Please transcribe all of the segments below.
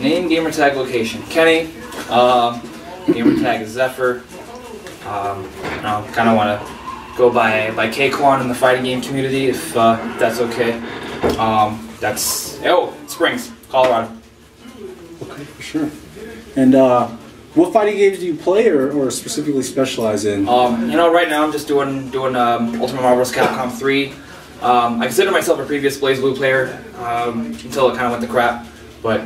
Name, gamer tag, location. Kenny. Gamer tag is Zephyr. Kind of want to go by Kquan in the fighting game community, if that's okay. That's Springs, Colorado. Okay, for sure. And what fighting games do you play or specifically specialize in? Right now I'm just doing Ultimate Marvel vs. Capcom 3. I consider myself a previous BlazBlue player until it kind of went to crap, but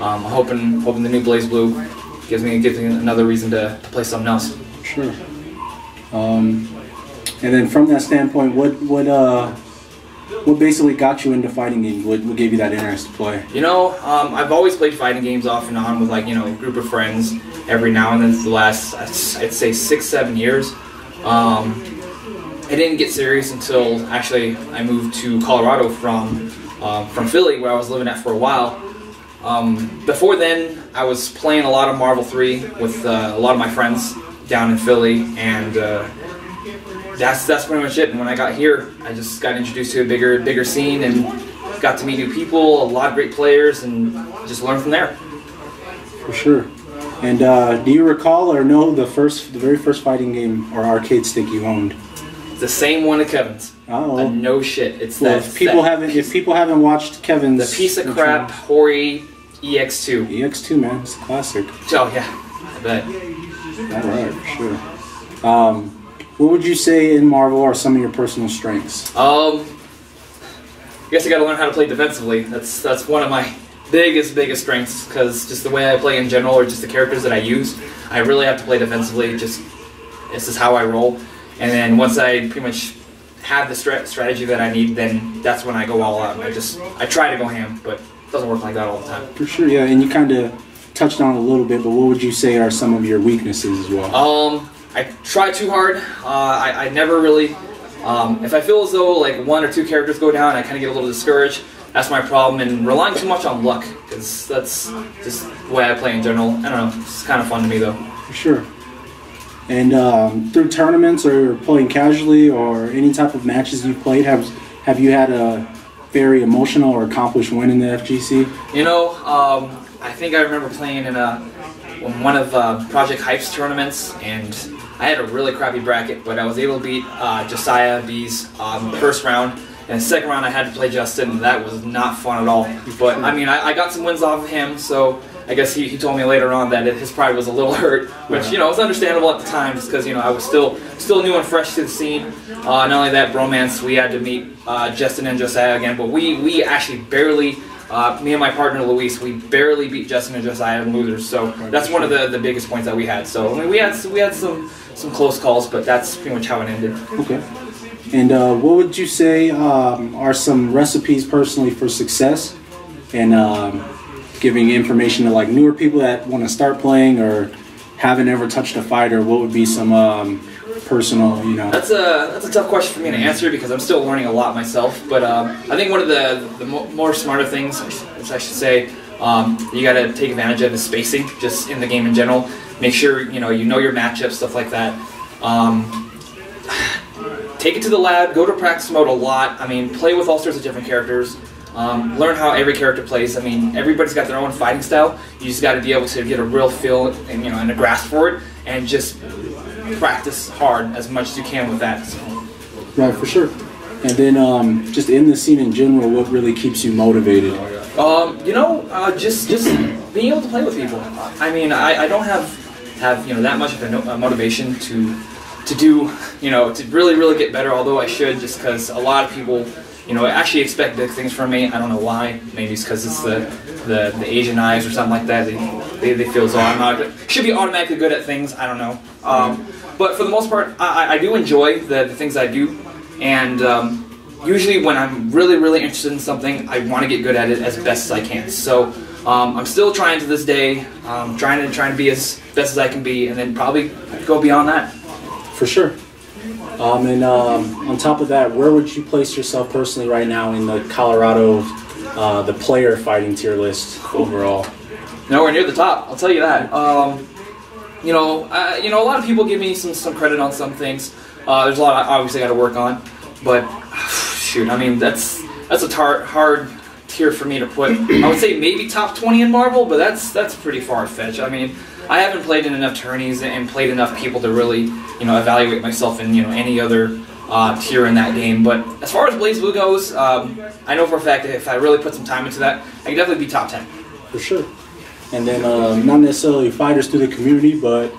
I'm hoping the new BlazBlue gives me another reason to play something else. Sure. And then from that standpoint, what basically got you into fighting games? What gave you that interest to play? I've always played fighting games off and on with a group of friends every now and then for the last, I'd say 6-7 years. I didn't get serious until actually I moved to Colorado from Philly, where I was living at for a while. Before then, I was playing a lot of Marvel 3 with a lot of my friends down in Philly, and that's pretty much it. And when I got here, I just got introduced to a bigger scene and got to meet new people, a lot of great players, and just learn from there. For sure. And do you recall or know the very first fighting game or arcade stick you owned? The same one at Kevin's. Oh. No shit. It's well, that. If people haven't watched Kevin's, the piece of crap Hori EX2. EX2, man, it's a classic. Oh yeah, I bet. All right, for sure. What would you say in Marvel are some of your personal strengths? I guess I got to learn how to play defensively. That's one of my biggest strengths, because just the way I play in general, or just the characters that I use, I really have to play defensively. This is how I roll. And then once I pretty much have the strategy that I need, then that's when I go all out. I try to go ham, but it doesn't work like that all the time. For sure, yeah. And you kind of touched on it a little bit, but what would you say are some of your weaknesses as well? I try too hard. I never really, if I feel as though like 1 or 2 characters go down, I kind of get a little discouraged. That's my problem, and relying too much on luck, because that's just the way I play in general. I don't know, it's kind of fun to me though. For sure. And through tournaments or playing casually or any type of matches you've played, have you had a very emotional or accomplished win in the FGC? I think I remember playing in one of Project Hype's tournaments, and I had a really crappy bracket, but I was able to beat Josiah B's first round. And the second round I had to play Justin, and that was not fun at all. But I mean, I got some wins off of him, so I guess he told me later on that his pride was a little hurt, which was understandable at the time, just because I was still new and fresh to the scene. Not only that, bromance, we had to meet Justin and Josiah again, but we actually barely. Me and my partner Luis, we barely beat Justin and Josiah in losers, so that's one of the biggest points that we had. So I mean, we had some close calls, but that's pretty much how it ended. Okay. And what would you say are some recipes personally for success, and giving information to like newer people that want to start playing or haven't ever touched a fighter? What would be some personal, That's a tough question for me to answer, because I'm still learning a lot myself. But I think one of the more smarter things, which I should say, you got to take advantage of is spacing, just in the game in general. Make sure you know your matchups, stuff like that. Take it to the lab, go to practice mode a lot. I mean, play with all sorts of different characters. Learn how every character plays. I mean, everybody's got their own fighting style. You just got to be able to get a real feel and and a grasp for it, and just practice hard as much as you can with that. So. Right, for sure. And then just in the scene in general, what really keeps you motivated? Just being able to play with people. I mean, I don't have that much of a motivation to do to really get better, although I should, just because a lot of people actually expect big things from me. I don't know why. Maybe it's because it's the Asian eyes or something like that. They feel as though should be automatically good at things. I don't know. But for the most part, I do enjoy the things I do, and usually when I'm really interested in something, I want to get good at it as best as I can. So I'm still trying to this day, trying to be as best as I can be, and then probably go beyond that. For sure. And on top of that, where would you place yourself personally right now in the Colorado, the player fighting tier list overall? Nowhere near the top, I'll tell you that. A lot of people give me some credit on some things. There's a lot I obviously got to work on, but shoot, I mean that's a hard tier for me to put. I would say maybe top 20 in Marvel, but that's pretty far-fetched. I mean, I haven't played in enough tourneys and played enough people to really, evaluate myself in, any other tier in that game. But as far as BlazBlue goes, I know for a fact that if I really put some time into that, I can definitely be top 10. For sure. And then not necessarily fighters through the community, but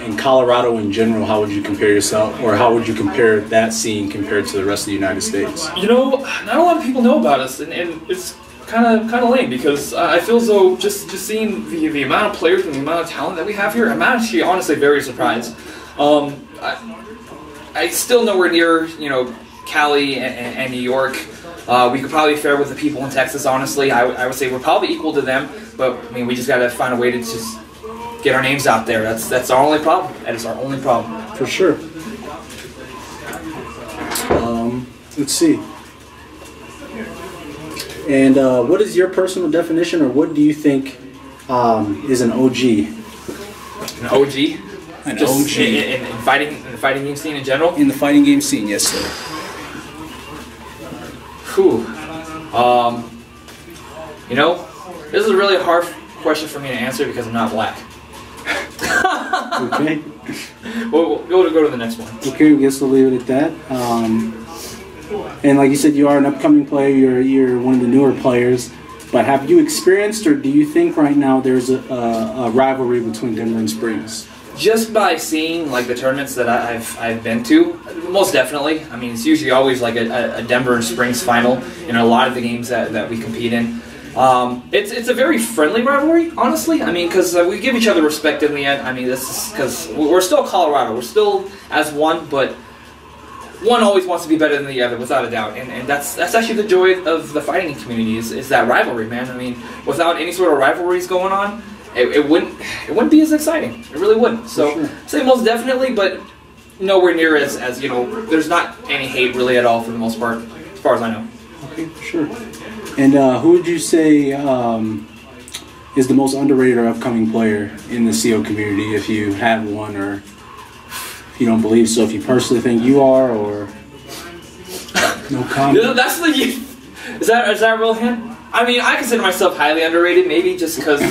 in Colorado in general, how would you compare yourself, or how would you compare that scene compared to the rest of the United States? Not a lot of people know about us, and it's kind of lame, because I feel as though just seeing the amount of players and the amount of talent that we have here, I'm actually honestly very surprised. I still nowhere near Cali and New York. We could probably fare with the people in Texas. Honestly, I would say we're probably equal to them, but I mean we just got to find a way to just get our names out there. That's our only problem. That is our only problem. For sure. Let's see. And what is your personal definition, or what do you think is an OG? An OG? An just OG. In the fighting game scene in general? In the fighting game scene, yes, sir. Whew. This is a really hard question for me to answer because I'm not black. Okay. We'll go to the next one. Okay, I guess we'll leave it at that. And like you said, you are an upcoming player. You're one of the newer players. But have you experienced, or do you think right now there's a rivalry between Denver and Springs? Just by seeing the tournaments that I've been to, most definitely. I mean, it's usually always a Denver and Springs final in a lot of the games that we compete in. It's a very friendly rivalry, honestly. I mean, because we give each other respect in the end. I mean, this is because we're still Colorado. We're still as one, but one always wants to be better than the other, without a doubt. And that's actually the joy of the fighting community is that rivalry, man. I mean, without any sort of rivalries going on, it wouldn't be as exciting. It really wouldn't. So sure. I'd say most definitely, but nowhere near as there's not any hate really at all for the most part, as far as I know. Okay, sure. And who would you say is the most underrated or upcoming player in the CO community, if you have one, or if you don't believe so, if you personally think you are, or no comment? That's is that real hint? I mean, I consider myself highly underrated, maybe just because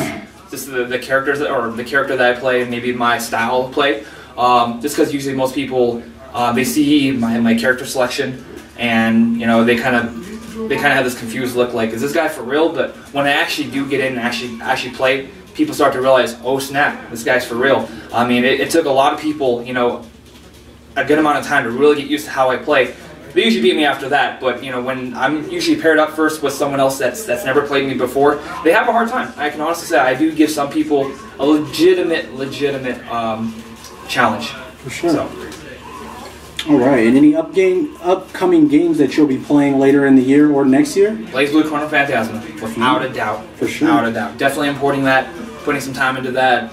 just the characters or the character that I play, and maybe my style of play. Just because usually most people they see my character selection, and they kind of have this confused look, like, is this guy for real? But when I actually do get in and actually play, people start to realize, oh snap, this guy's for real. I mean, it took a lot of people, a good amount of time to really get used to how I play. They usually beat me after that, but when I'm usually paired up first with someone else that's never played me before, they have a hard time. I can honestly say I do give some people a legitimate challenge. For sure. So. All right, and any upcoming games that you'll be playing later in the year or next year? BlazBlue Corner Phantasm, without a doubt. For sure. Without a doubt. Definitely importing that, putting some time into that.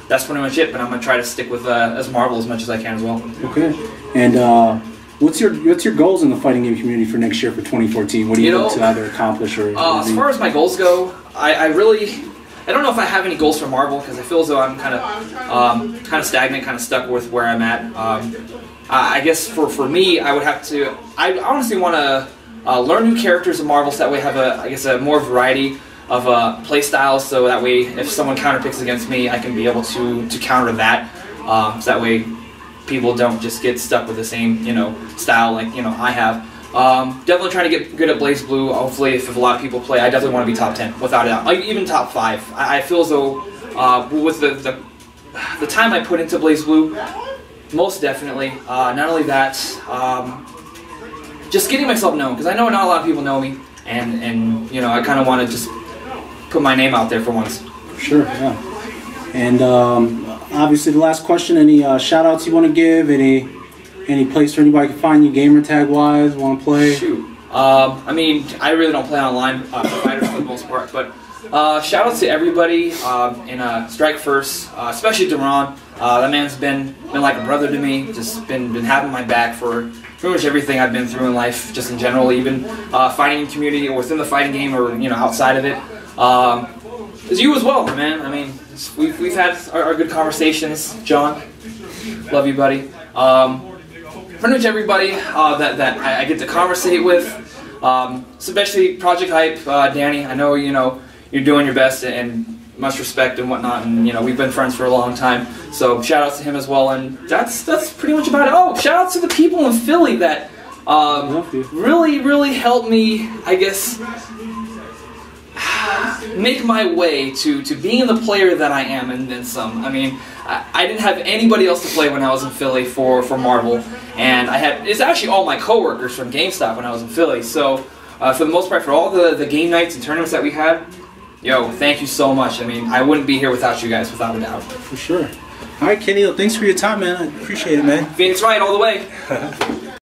That's pretty much it, but I'm going to try to stick with as Marvel as much as I can as well. Okay. And what's your goals in the fighting game community for next year, for 2014? What do you hope to either accomplish or... as far as my goals go, I don't know if I have any goals for Marvel, because I feel as though I'm kind of stagnant, kind of stuck with where I'm at. I guess for me, I honestly want to learn new characters in Marvel, so that way I have a more variety of play styles, so that way if someone counterpicks against me, I can be able to counter that, so that way people don't just get stuck with the same style like I have. Definitely trying to get good at BlazBlue. Hopefully, if a lot of people play, I definitely want to be top 10, without a doubt. Like, even top 5. I feel as though with the time I put into BlazBlue, most definitely. Not only that, just getting myself known, because I know not a lot of people know me, and I kind of want to just put my name out there for once. Sure, yeah. And obviously, the last question: any shout-outs you want to give? Any place where anybody can find you, gamer tag wise? Want to play? Shoot. I mean, I really don't play online for fighters for the most part, but shout out to everybody in Strike First, especially Duran. That man's been like a brother to me. Just been having my back for pretty much everything I've been through in life, just in general, even fighting community or within the fighting game or outside of it. As you as well, man. I mean, we've had our good conversations, John. Love you, buddy. Pretty much everybody that I get to conversate with, Especially Project Hype, Danny. I know you're doing your best, and much respect and whatnot. And we've been friends for a long time. So shout outs to him as well. And that's pretty much about it. Oh, shout outs to the people in Philly that really helped me, I guess, make my way to being the player that I am, and then some. I mean, I didn't have anybody else to play when I was in Philly for Marvel, and it's actually all my coworkers from GameStop when I was in Philly. So for the most part, for all the game nights and tournaments that we had, thank you so much. I mean, I wouldn't be here without you guys, without a doubt. For sure. All right, Kenny, thanks for your time, man. I appreciate it, man. Phoenix Wright all the way.